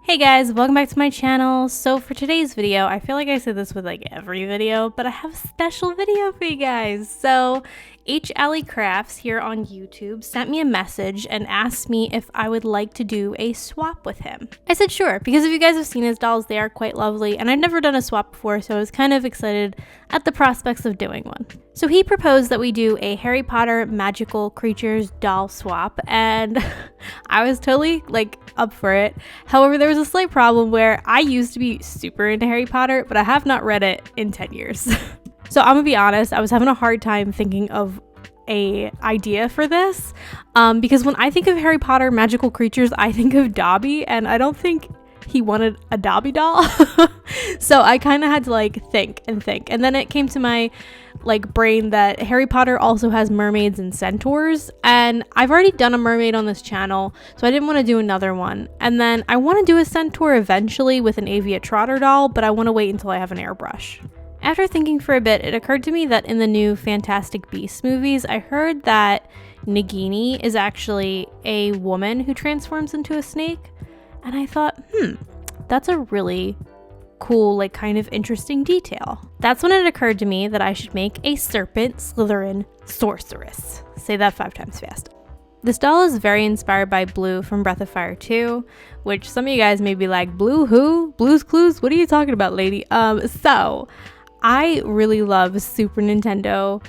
Hey guys, welcome back to my channel. So for today's video, I feel like I say this with like every video, but I have a special video for you guys. So Halicrafts here on YouTube sent me a message and asked me if I would like to do a swap with him. I said sure, because if you guys have seen his dolls, they are quite lovely, and I've never done a swap before, so I was kind of excited at the prospects of doing one. So he proposed that we do a Harry Potter magical creatures doll swap, and I was totally like up for it. However, there was a slight problem where I used to be super into Harry Potter, but I have not read it in 10 years. So I'm gonna be honest, I was having a hard time thinking of a idea for this because when I think of Harry Potter magical creatures, I think of Dobby, and I don't think he wanted a Dobby doll. So I kind of had to like think, and then it came to my like brain that Harry Potter also has mermaids and centaurs, and I've already done a mermaid on this channel, so I didn't want to do another one. And then I want to do a centaur eventually with an Avia Trotter doll, but I want to wait until I have an airbrush. After thinking for a bit, it occurred to me that in the new Fantastic Beasts movies, I heard that Nagini is actually a woman who transforms into a snake. And I thought, that's a really cool, like kind of interesting detail. That's when it occurred to me that I should make a Serpent Slytherin Sorceress. Say that 5 times fast. This doll is very inspired by Blue from Breath of Fire 2, which some of you guys may be like, Blue who? Blue's Clues? What are you talking about, lady? So I really love Super Nintendo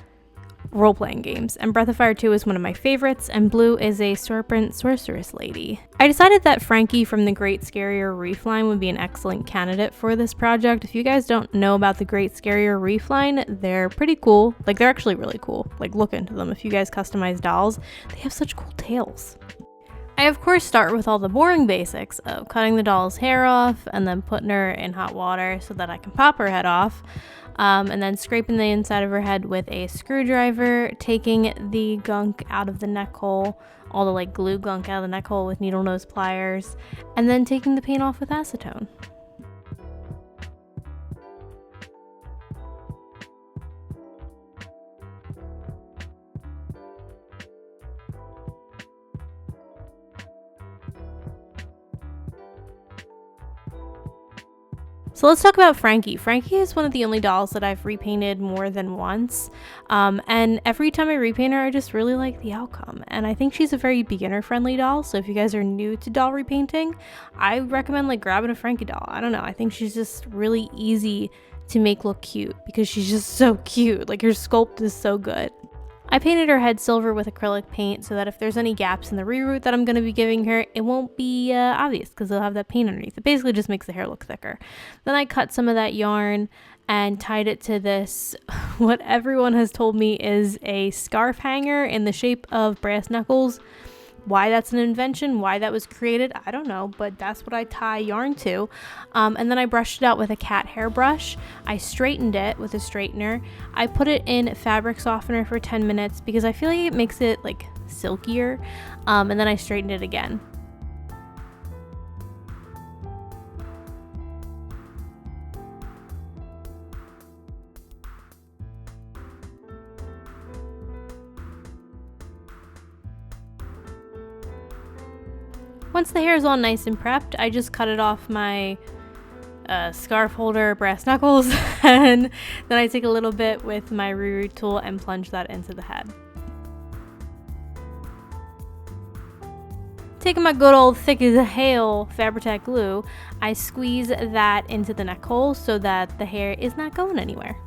role-playing games, and Breath of Fire 2 is one of my favorites, and Blue is a Serpent Sorceress lady. I decided that Frankie from the Great Scarier Reef line would be an excellent candidate for this project. If you guys don't know about the Great Scarier Reef line, they're pretty cool. Like, they're actually really cool. Like, look into them if you guys customize dolls. They have such cool tails. I of course start with all the boring basics of cutting the doll's hair off and then putting her in hot water so that I can pop her head off. And then scraping the inside of her head with a screwdriver, taking the gunk out of the neck hole, all the like glue gunk out of the neck hole with needle nose pliers, and then taking the paint off with acetone. So let's talk about Frankie. Frankie is one of the only dolls that I've repainted more than once, and every time I repaint her, I just really like the outcome, and I think she's a very beginner-friendly doll, so if you guys are new to doll repainting, I recommend like grabbing a Frankie doll. I don't know, I think she's just really easy to make look cute because she's just so cute. Like, her sculpt is so good. I painted her head silver with acrylic paint so that if there's any gaps in the reroute that I'm going to be giving her, it won't be obvious because they'll have that paint underneath. It basically just makes the hair look thicker. Then I cut some of that yarn and tied it to this, what everyone has told me is a scarf hanger in the shape of brass knuckles. Why that's an invention, why that was created, I don't know, but that's what I tie yarn to. And then I brushed it out with a cat hairbrush. I straightened it with a straightener. I put it in fabric softener for 10 minutes because I feel like it makes it like silkier. And then I straightened it again. Once the hair is all nice and prepped, I just cut it off my scarf holder brass knuckles, and then I take a little bit with my reroute tool and plunge that into the head. Taking my good old thick as a hail Fabri-Tac glue, I squeeze that into the neck hole so that the hair is not going anywhere.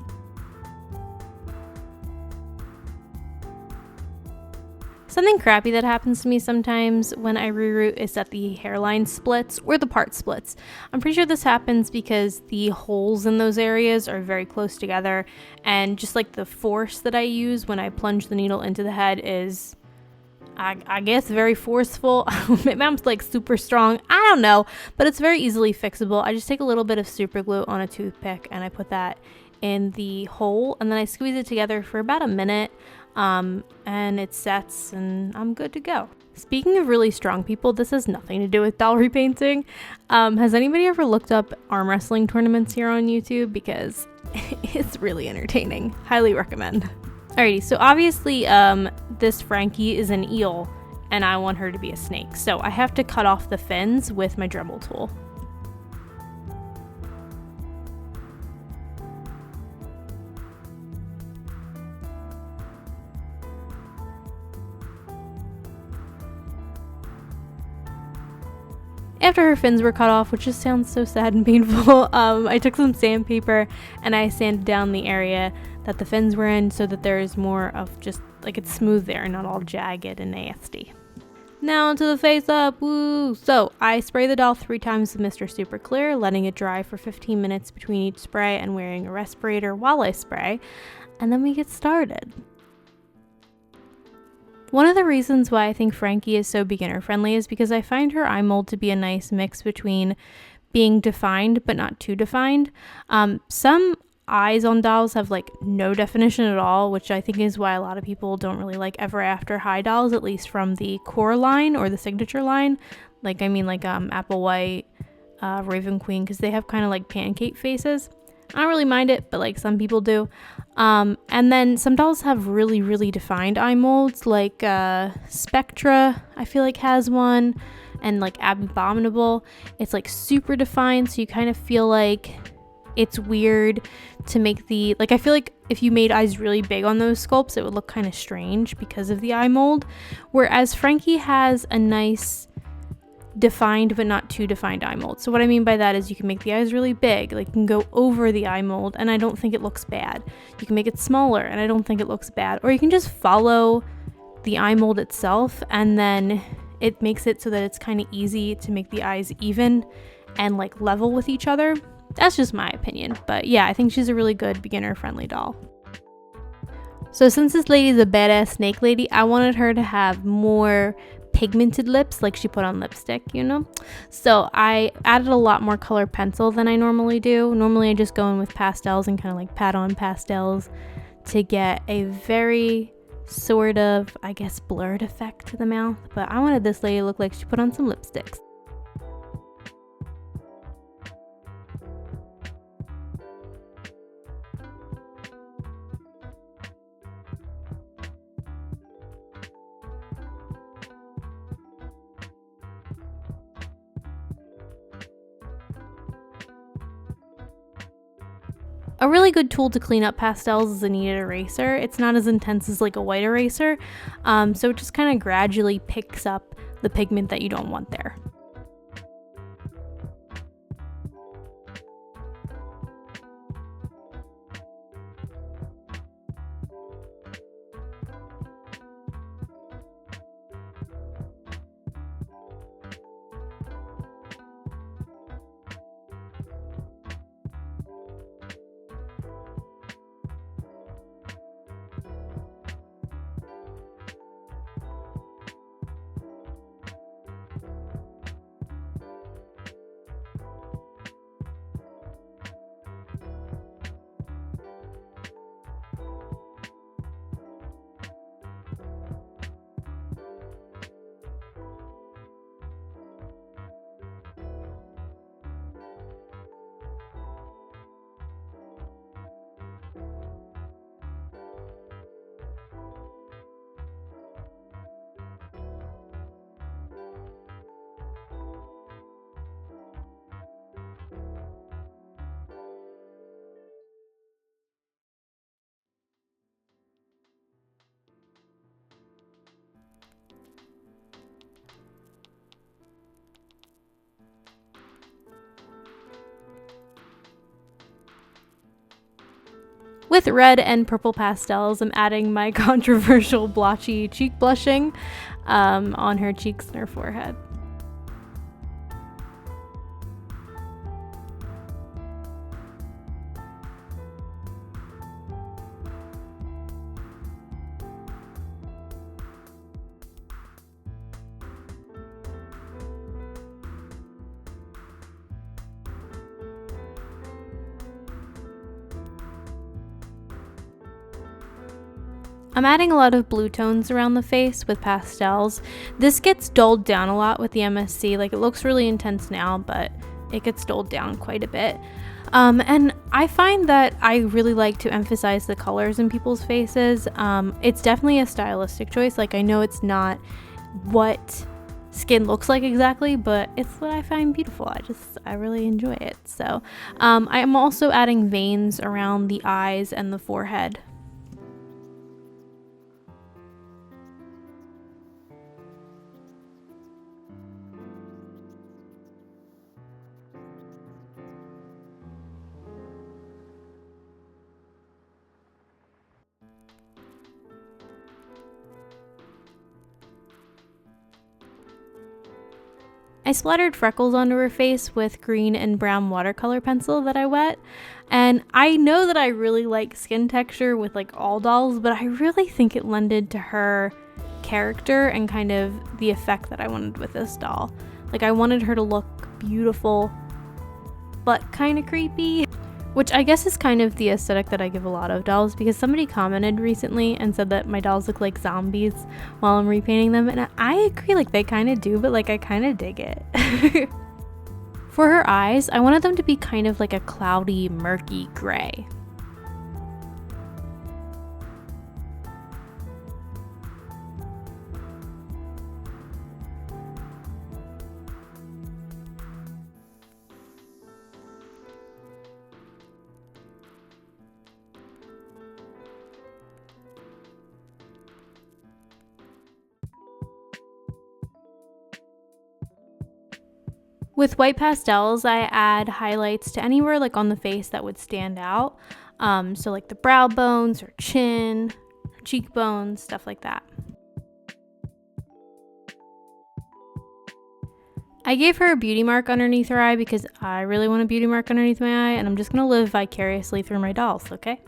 Something crappy that happens to me sometimes when I reroute is that the hairline splits or the part splits. I'm pretty sure this happens because the holes in those areas are very close together, and just like the force that I use when I plunge the needle into the head is, I guess, very forceful. Maybe I'm like super strong, I don't know, but it's very easily fixable. I just take a little bit of super glue on a toothpick and I put that in the hole, and then I squeeze it together for about a minute. And it sets and I'm good to go. Speaking of really strong people, this has nothing to do with doll repainting. Has anybody ever looked up arm wrestling tournaments here on YouTube? Because it's really entertaining. Highly recommend. Alrighty, so obviously this Frankie is an eel and I want her to be a snake. So I have to cut off the fins with my Dremel tool. After her fins were cut off, which just sounds so sad and painful, I took some sandpaper and I sanded down the area that the fins were in so that there is more of just like it's smooth there and not all jagged and nasty. Now onto the face up, woo! So I spray the doll 3 times with Mr. Super Clear, letting it dry for 15 minutes between each spray and wearing a respirator while I spray, and then we get started. One of the reasons why I think Frankie is so beginner friendly is because I find her eye mold to be a nice mix between being defined but not too defined. Some eyes on dolls have like no definition at all, which I think is why a lot of people don't really like Ever After High dolls, at least from the core line or the signature line. Like Apple White, Raven Queen, because they have kind of like pancake faces. I don't really mind it, but like some people do. And then some dolls have really, really defined eye molds, like Spectra, I feel like has one, and like Abominable. It's like super defined, so you kind of feel like it's weird to make the, like I feel like if you made eyes really big on those sculpts, it would look kind of strange because of the eye mold. Whereas Frankie has a nice defined but not too defined eye mold. So what I mean by that is you can make the eyes really big, like you can go over the eye mold and I don't think it looks bad. You can make it smaller and I don't think it looks bad. Or you can just follow the eye mold itself and then it makes it so that it's kind of easy to make the eyes even and like level with each other. That's just my opinion, but yeah, I think she's a really good beginner friendly doll. So since this lady's a badass snake lady, I wanted her to have more pigmented lips like she put on lipstick, you know? So I added a lot more color pencil than I normally do. Normally I just go in with pastels and kind of like pat on pastels to get a very sort of, I guess, blurred effect to the mouth, but I wanted this lady to look like she put on some lipsticks. A really good tool to clean up pastels is a kneaded eraser. It's not as intense as like a white eraser, so it just kind of gradually picks up the pigment that you don't want there. With red and purple pastels, I'm adding my controversial blotchy cheek blushing on her cheeks and her forehead. I'm adding a lot of blue tones around the face with pastels. This gets dulled down a lot with the MSC. Like, it looks really intense now, but it gets dulled down quite a bit. And I find that I really like to emphasize the colors in people's faces. It's definitely a stylistic choice. Like, I know it's not what skin looks like exactly, but it's what I find beautiful. I really enjoy it. So I am also adding veins around the eyes and the forehead. I splattered freckles onto her face with green and brown watercolor pencil that I wet. And I know that I really like skin texture with like all dolls, but I really think it lended to her character and kind of the effect that I wanted with this doll. Like I wanted her to look beautiful, but kind of creepy. Which I guess is kind of the aesthetic that I give a lot of dolls, because somebody commented recently and said that my dolls look like zombies while I'm repainting them, and I agree, like they kind of do, but like I kind of dig it. For her eyes, I wanted them to be kind of like a cloudy, murky gray. With white pastels, I add highlights to anywhere like on the face that would stand out. So like the brow bones or chin, or cheekbones, stuff like that. I gave her a beauty mark underneath her eye because I really want a beauty mark underneath my eye, and I'm just gonna live vicariously through my dolls, okay?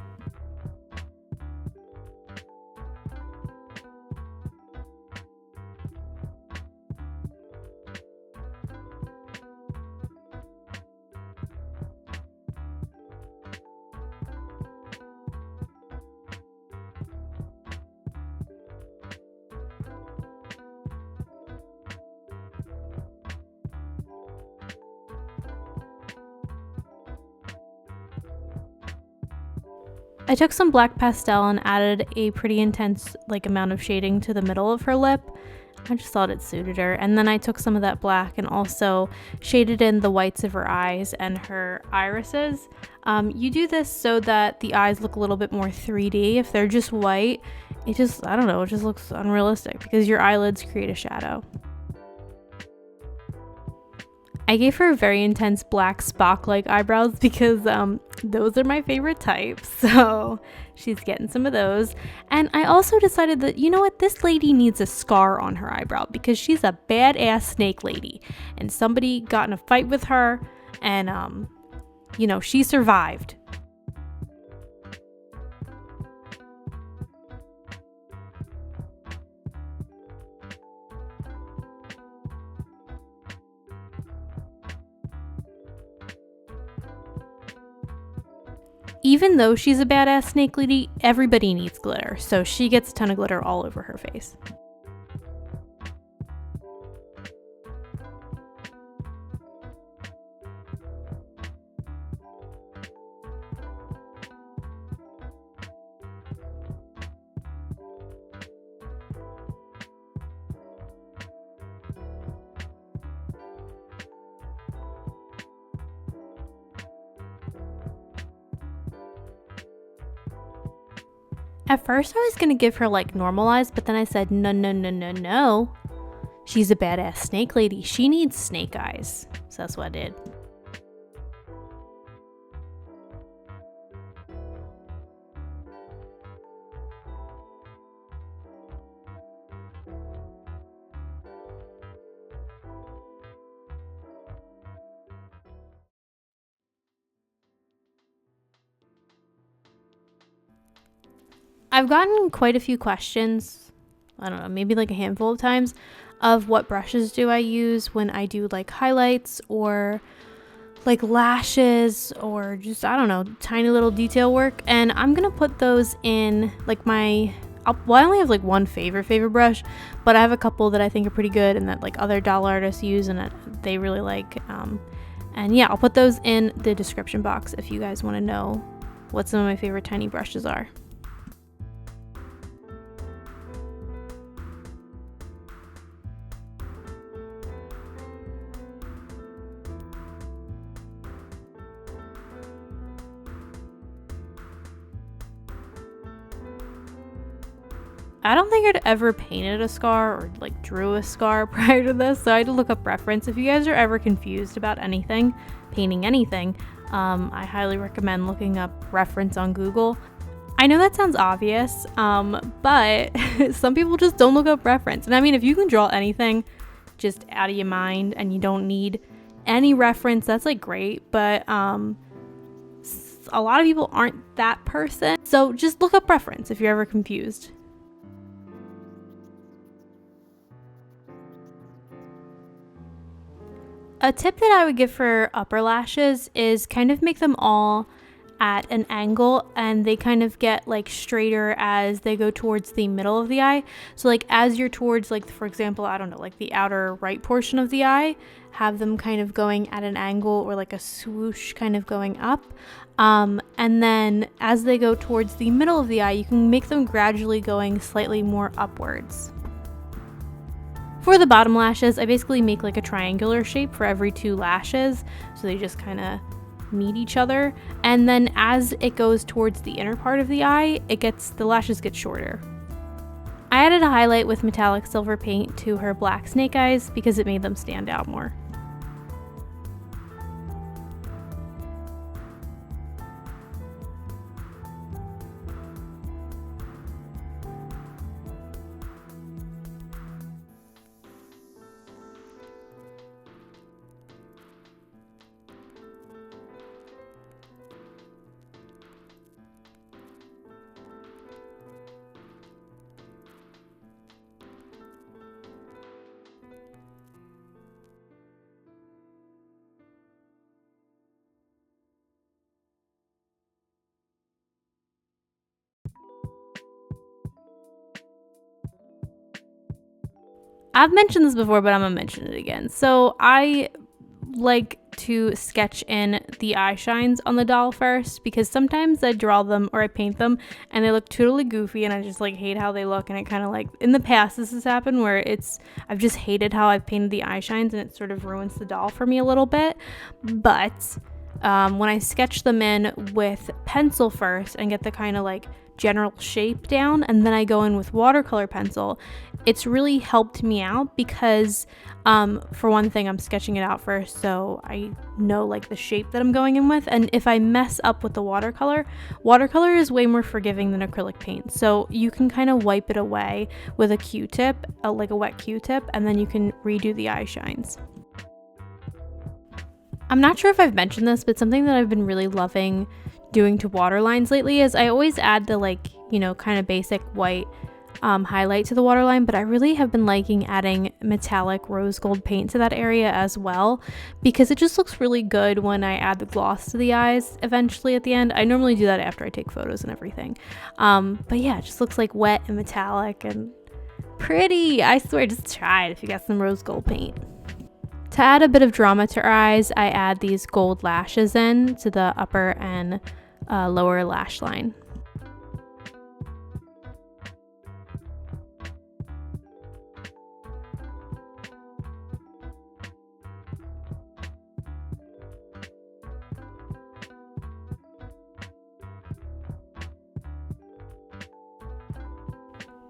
I took some black pastel and added a pretty intense like amount of shading to the middle of her lip. I just thought it suited her. And then I took some of that black and also shaded in the whites of her eyes and her irises. You do this so that the eyes look a little bit more 3D. If they're just white, it just, I don't know, it just looks unrealistic because your eyelids create a shadow. I gave her very intense black Spock-like eyebrows because those are my favorite type, so she's getting some of those. And I also decided that, you know what, this lady needs a scar on her eyebrow because she's a badass snake lady. And somebody got in a fight with her and, you know, she survived. Even though she's a badass snake lady, everybody needs glitter, so she gets a ton of glitter all over her face. At first I was gonna give her like normal eyes, but then I said no. She's a badass snake lady. She needs snake eyes. So that's what I did. I've gotten quite a few questions, I don't know, maybe like a handful of times, of what brushes do I use when I do like highlights or like lashes or just, I don't know, tiny little detail work. And I'm gonna put those in like I only have like one favorite brush, but I have a couple that I think are pretty good and that like other doll artists use and that they really like. And yeah, I'll put those in the description box if you guys want to know what some of my favorite tiny brushes are. I don't think I'd ever painted a scar or like drew a scar prior to this, so I had to look up reference. If you guys are ever confused about anything, painting anything, I highly recommend looking up reference on Google. I know that sounds obvious, but some people just don't look up reference. And I mean, if you can draw anything, just out of your mind and you don't need any reference, that's like great. But a lot of people aren't that person. So just look up reference if you're ever confused. A tip that I would give for upper lashes is kind of make them all at an angle, and they kind of get like straighter as they go towards the middle of the eye. So like as you're towards, like, for example, I don't know, like the outer right portion of the eye, have them kind of going at an angle or like a swoosh kind of going up. And then as they go towards the middle of the eye, you can make them gradually going slightly more upwards. For the bottom lashes, I basically make like a triangular shape for every 2 lashes, so they just kind of meet each other. And then as it goes towards the inner part of the eye, the lashes get shorter. I added a highlight with metallic silver paint to her black snake eyes because it made them stand out more. I've mentioned this before, but I'm gonna mention it again. So I like to sketch in the eye shines on the doll first, because sometimes I draw them or I paint them and they look totally goofy and I just like hate how they look. And it kind of like, in the past this has happened where I've just hated how I've painted the eye shines and it sort of ruins the doll for me a little bit. But when I sketch them in with pencil first and get the kind of like general shape down, and then I go in with watercolor pencil, it's really helped me out because for one thing, I'm sketching it out first, so I know like the shape that I'm going in with. And if I mess up with the watercolor is way more forgiving than acrylic paint, so you can kind of wipe it away with a Q-tip, like a wet Q-tip, and then you can redo the eye shines. I'm not sure if I've mentioned this, but something that I've been really loving doing to waterlines lately is I always add the like, you know, kind of basic white highlight to the waterline, but I really have been liking adding metallic rose gold paint to that area as well, because it just looks really good when I add the gloss to the eyes eventually at the end. I normally do that after I take photos and everything. But yeah, it just looks like wet and metallic and pretty. I swear, just try it if you got some rose gold paint. To add a bit of drama to her eyes, I add these gold lashes in to the upper and lower lash line.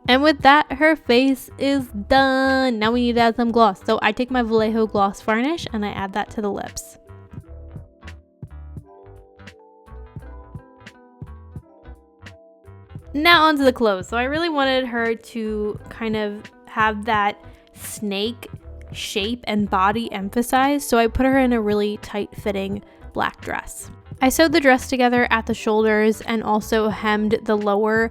And with that, her face is done. Now we need to add some gloss. So I take my Vallejo gloss varnish and I add that to the lips. Now onto the clothes. So I really wanted her to kind of have that snake shape and body emphasized, so I put her in a really tight fitting black dress. I sewed the dress together at the shoulders and also hemmed the lower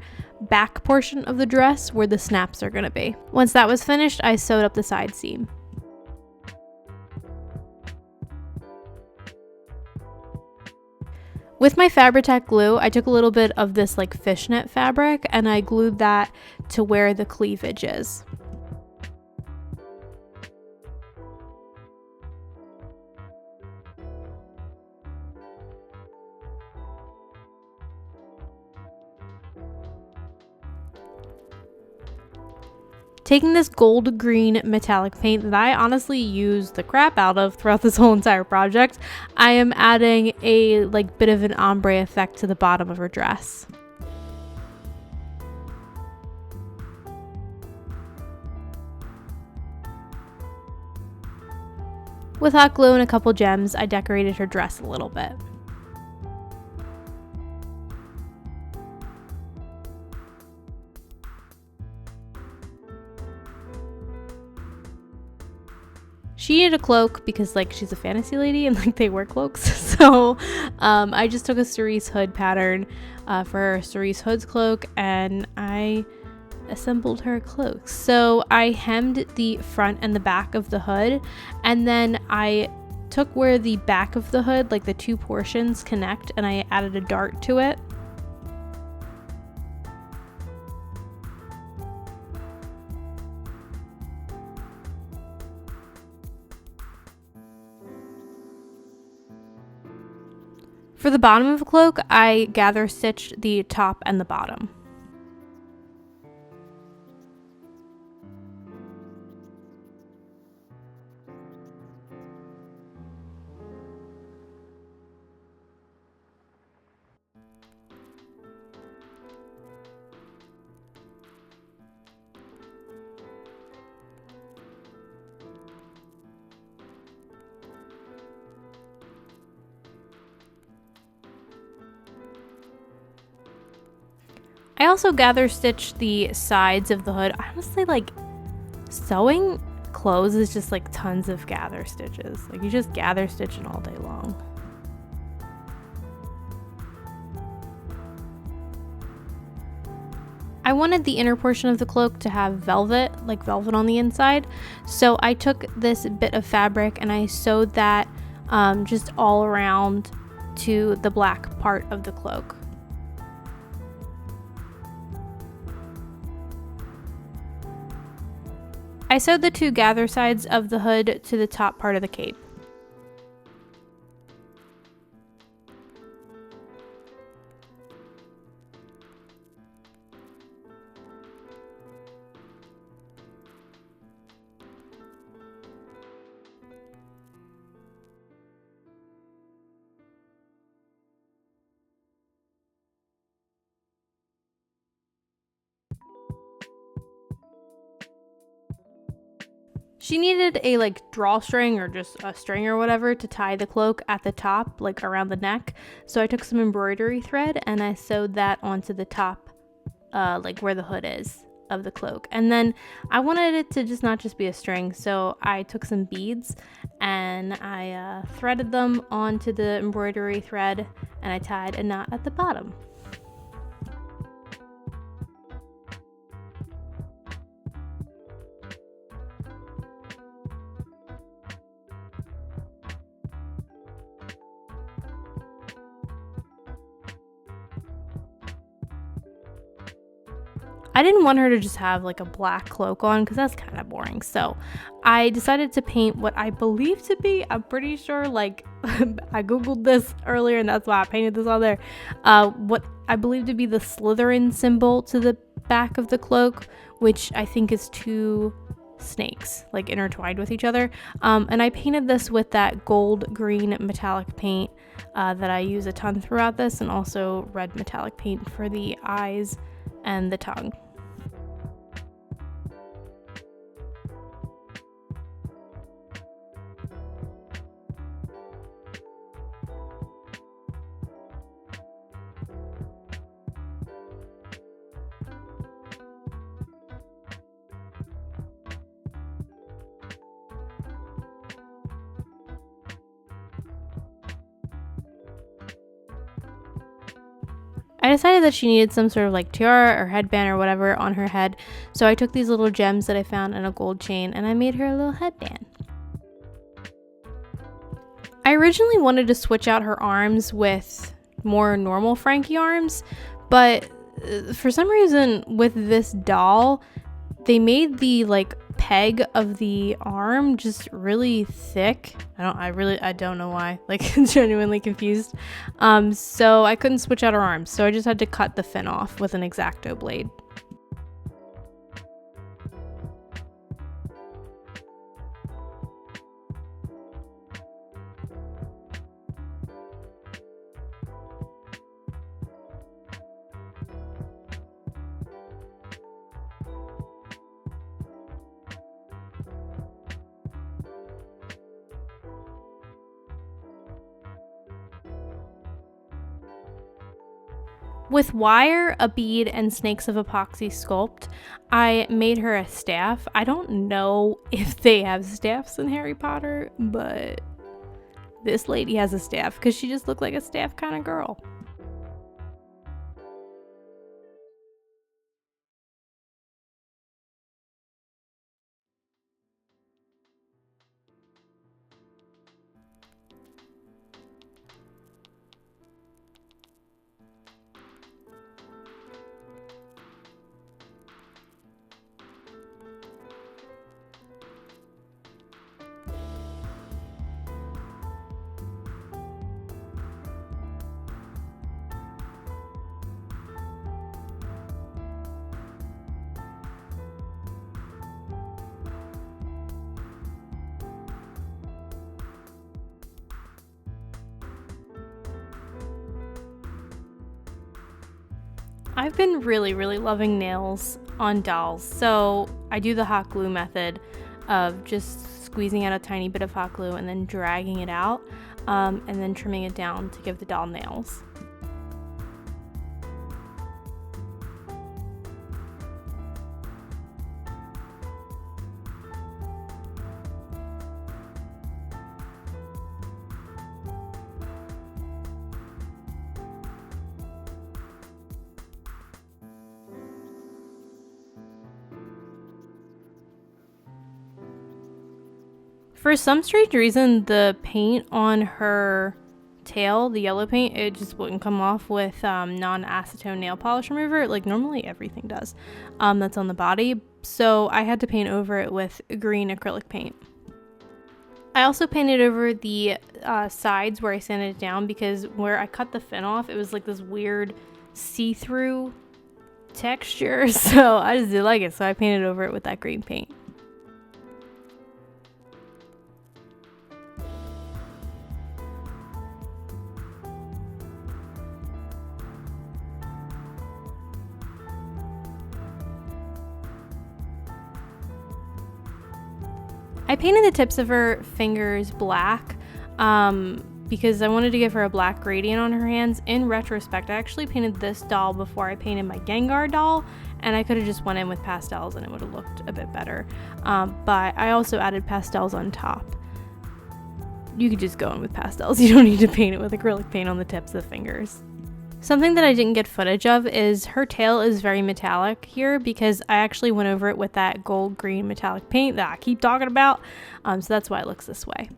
back portion of the dress where the snaps are going to be. Once that was finished, I sewed up the side seam. With my Fabri-Tac glue, I took a little bit of this like fishnet fabric and I glued that to where the cleavage is. Taking this gold green metallic paint that I honestly used the crap out of throughout this whole entire project, I am adding a like bit of an ombre effect to the bottom of her dress. With hot glue and a couple gems, I decorated her dress a little bit. She needed a cloak because like she's a fantasy lady and like they wear cloaks. So I just took a cerise hood pattern for her cerise hood's cloak, and I assembled her cloak. So I hemmed the front and the back of the hood, and then I took where the back of the hood, like the two portions connect, and I added a dart to it. For the bottom of the cloak, I gather stitched the top and the bottom. I also gather stitched the sides of the hood. Honestly, like, sewing clothes is just like tons of gather stitches. Like, you just gather stitching all day long. I wanted the inner portion of the cloak to have velvet, like velvet on the inside. So I took this bit of fabric and I sewed that just all around to the black part of the cloak. I sewed the two gather sides of the hood to the top part of the cape. She needed a like drawstring or just a string or whatever to tie the cloak at the top, like around the neck. So I took some embroidery thread and I sewed that onto the top, like where the hood is of the cloak. And then I wanted it to just not just be a string, so I took some beads and I threaded them onto the embroidery thread, and I tied a knot at the bottom. I didn't want her to just have like a black cloak on because that's kind of boring. So I decided to paint what I believe to be, I'm pretty sure, like I googled this earlier and that's why I painted this on there, what I believe to be the Slytherin symbol to the back of the cloak, which I think is two snakes like intertwined with each other. And I painted this with that gold green metallic paint that I use a ton throughout this, and also red metallic paint for the eyes and the tongue. I decided that she needed some sort of like tiara or headband or whatever on her head, so I took these little gems that I found in a gold chain and I made her a little headband. I originally wanted to switch out her arms with more normal Frankie arms, but for some reason with this doll, they made the like peg of the arm just really thick. I don't know why, like genuinely confused. So I couldn't switch out her arms, so I just had to cut the fin off with an X-Acto blade. With wire, a bead, and snakes of epoxy sculpt, I made her a staff. I don't know if they have staffs in Harry Potter, but this lady has a staff because she just looked like a staff kind of girl. I've been really loving nails on dolls, so I do the hot glue method of just squeezing out a tiny bit of hot glue and then dragging it out, and then trimming it down to give the doll nails. For some strange reason, the paint on her tail, the yellow paint, it just wouldn't come off with non-acetone nail polish remover, like normally everything does, that's on the body. So I had to paint over it with green acrylic paint. I also painted over the sides where I sanded it down, because where I cut the fin off, it was like this weird see-through texture, so I just didn't like it, so I painted over it with that green paint. I painted the tips of her fingers black because I wanted to give her a black gradient on her hands. In retrospect, I actually painted this doll before I painted my Gengar doll, and I could have just went in with pastels and it would have looked a bit better. But I also added pastels on top. You could just go in with pastels. You don't need to paint it with acrylic paint on the tips of the fingers. Something that I didn't get footage of is her tail is very metallic here, because I actually went over it with that gold green metallic paint that I keep talking about, so that's why it looks this way.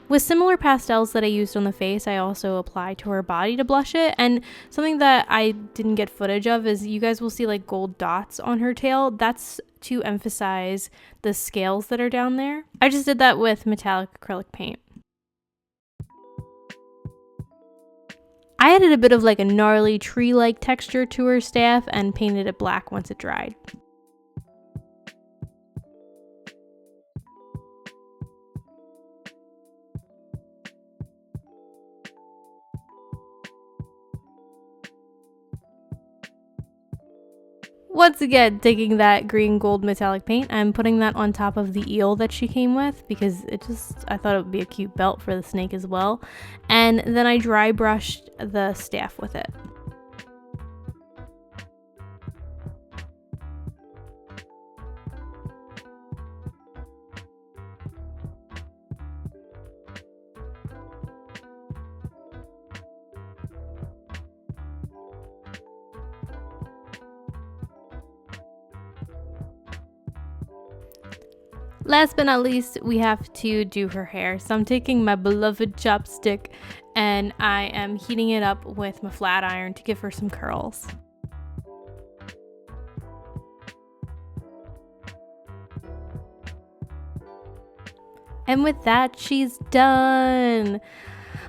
With similar pastels that I used on the face, I also applied to her body to blush it, and something that I didn't get footage of is you guys will see like gold dots on her tail. That's to emphasize the scales that are down there. I just did that with metallic acrylic paint. I added a bit of like a gnarly tree-like texture to her staff and painted it black once it dried. Once again, taking that green gold metallic paint, I'm putting that on top of the eel that she came with, because I thought it would be a cute belt for the snake as well. And then I dry brushed the staff with it. Last but not least, we have to do her hair. So I'm taking my beloved chopstick and I am heating it up with my flat iron to give her some curls. And with that, she's done.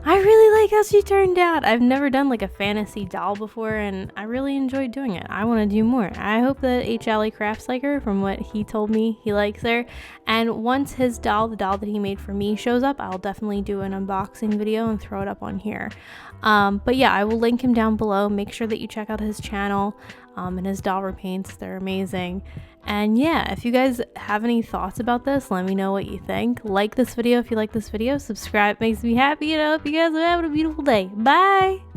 I really like how she turned out. I've never done like a fantasy doll before and I really enjoyed doing it. I want to do more. I hope that Halicrafts like her, from what he told me he likes her. And once his doll, the doll that he made for me, shows up, I'll definitely do an unboxing video and throw it up on here. But yeah, I will link him down below. Make sure that you check out his channel and his doll repaints. They're amazing. And yeah, if you guys have any thoughts about this, let me know what you think. Like this video if you like this video. Subscribe, makes me happy, and I hope you guys are having a beautiful day. Bye!